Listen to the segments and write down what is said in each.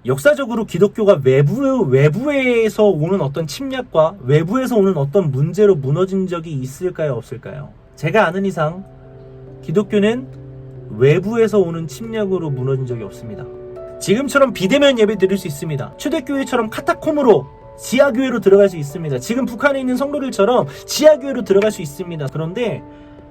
역사적으로 기독교가 외부에서 오는 어떤 침략과 외부에서 오는 어떤 문제로 무너진 적이 있을까요, 없을까요? 제가 아는 이상 기독교는 외부에서 오는 침략으로 무너진 적이 없습니다. 지금처럼 비대면 예배 드릴 수 있습니다. 초대교회처럼 카타콤으로 지하교회로 들어갈 수 있습니다. 지금 북한에 있는 성도들처럼 지하교회로 들어갈 수 있습니다. 그런데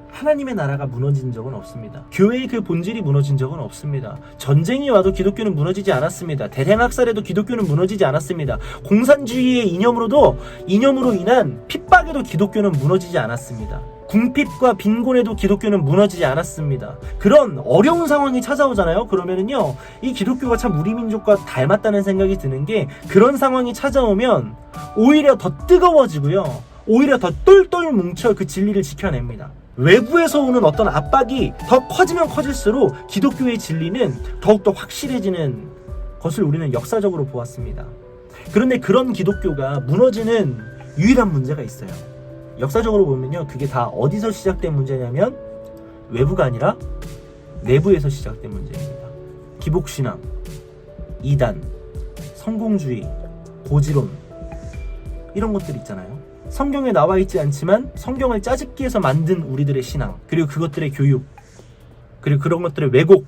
하나님의 나라가 무너진 적은 없습니다. 교회의 그 본질이 무너진 적은 없습니다. 전쟁이 와도 기독교는 무너지지 않았습니다. 대량학살에도 기독교는 무너지지 않았습니다. 공산주의의 이념으로 인한 핍박에도 기독교는 무너지지 않았습니다. 궁핍과 빈곤에도 기독교는 무너지지 않았습니다. 그런 어려운 상황이 찾아오잖아요. 그러면은요, 이 기독교가 참 우리 민족과 닮았다는 생각이 드는 게, 그런 상황이 찾아오면 오히려 더 뜨거워지고요, 오히려 더 똘똘 뭉쳐 그 진리를 지켜냅니다. 외부에서 오는 어떤 압박이 더 커지면 커질수록 기독교의 진리는 더욱더 확실해지는 것을 우리는 역사적으로 보았습니다. 그런데 그런 기독교가 무너지는 유일한 문제가 있어요. 역사적으로 보면요, 그게 다 어디서 시작된 문제냐면 외부가 아니라 내부에서 시작된 문제입니다. 기복신앙, 이단, 성공주의, 고지론, 이런 것들 있잖아요. 성경에 나와 있지 않지만 성경을 짜집기 위해서 만든 우리들의 신앙, 그리고 그것들의 교육, 그리고 그런 것들의 왜곡,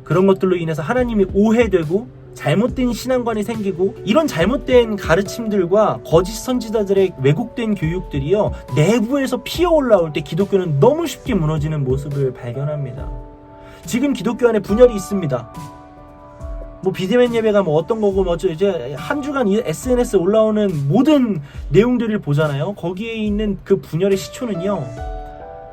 그런 것들로 인해서 하나님이 오해되고 잘못된 신앙관이 생기고, 이런 잘못된 가르침들과 거짓 선지자들의 왜곡된 교육들이요, 내부에서 피어 올라올 때 기독교는 너무 쉽게 무너지는 모습을 발견합니다. 지금 기독교 안에 분열이 있습니다. 뭐 비대면 예배가 뭐 어떤 거고, 뭐 이제 한 주간 SNS 올라오는 모든 내용들을 보잖아요. 거기에 있는 그 분열의 시초는요,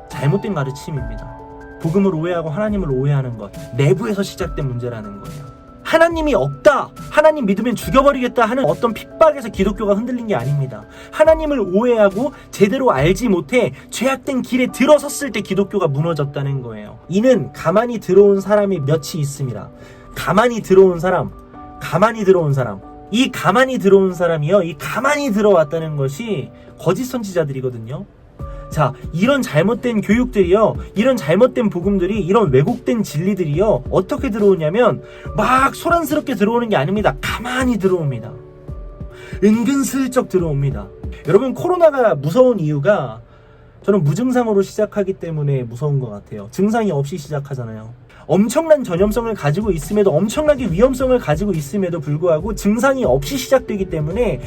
잘못된 가르침입니다. 복음을 오해하고 하나님을 오해하는 것, 내부에서 시작된 문제라는 거예요. 하나님이 없다, 하나님 믿으면 죽여버리겠다 하는 어떤 핍박에서 기독교가 흔들린 게 아닙니다. 하나님을 오해하고 제대로 알지 못해 죄악된 길에 들어섰을 때 기독교가 무너졌다는 거예요. 이는 가만히 들어온 사람이 몇이 있습니다. 가만히 들어온 사람, 이 가만히 들어온 사람이요, 이 가만히 들어왔다는 것이 거짓 선지자들이거든요. 자, 이런 잘못된 교육들이요, 이런 잘못된 복음들이, 이런 왜곡된 진리들이요, 어떻게 들어오냐면 막 소란스럽게 들어오는 게 아닙니다. 가만히 들어옵니다. 은근슬쩍 들어옵니다. 여러분, 코로나가 무서운 이유가 저는 무증상으로 시작하기 때문에 무서운 것 같아요. 증상이 없이 시작하잖아요. 엄청난 전염성을 가지고 있음에도, 엄청나게 위험성을 가지고 있음에도 불구하고 증상이 없이 시작되기 때문에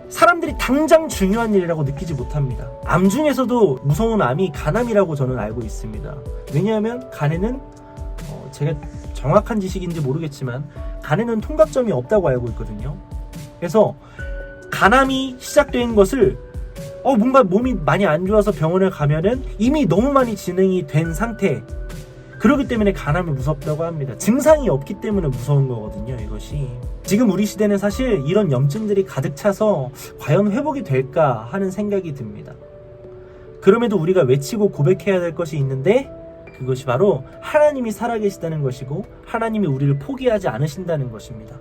사람들이 당장 중요한 일이라고 느끼지 못합니다. 암 중에서도 무서운 암이 간암이라고 저는 알고 있습니다. 왜냐하면 간에는 제가 정확한 지식인지 모르겠지만 간에는 통각점이 없다고 알고 있거든요. 그래서 간암이 시작된 것을 뭔가 몸이 많이 안 좋아서 병원에 가면은 이미 너무 많이 진행이 된 상태, 그렇기 때문에 간암이 무섭다고 합니다. 증상이 없기 때문에 무서운 거거든요, 이것이. 지금 우리 시대는 사실 이런 염증들이 가득 차서 과연 회복이 될까 하는 생각이 듭니다. 그럼에도 우리가 외치고 고백해야 될 것이 있는데, 그것이 바로 하나님이 살아계시다는 것이고 하나님이 우리를 포기하지 않으신다는 것입니다.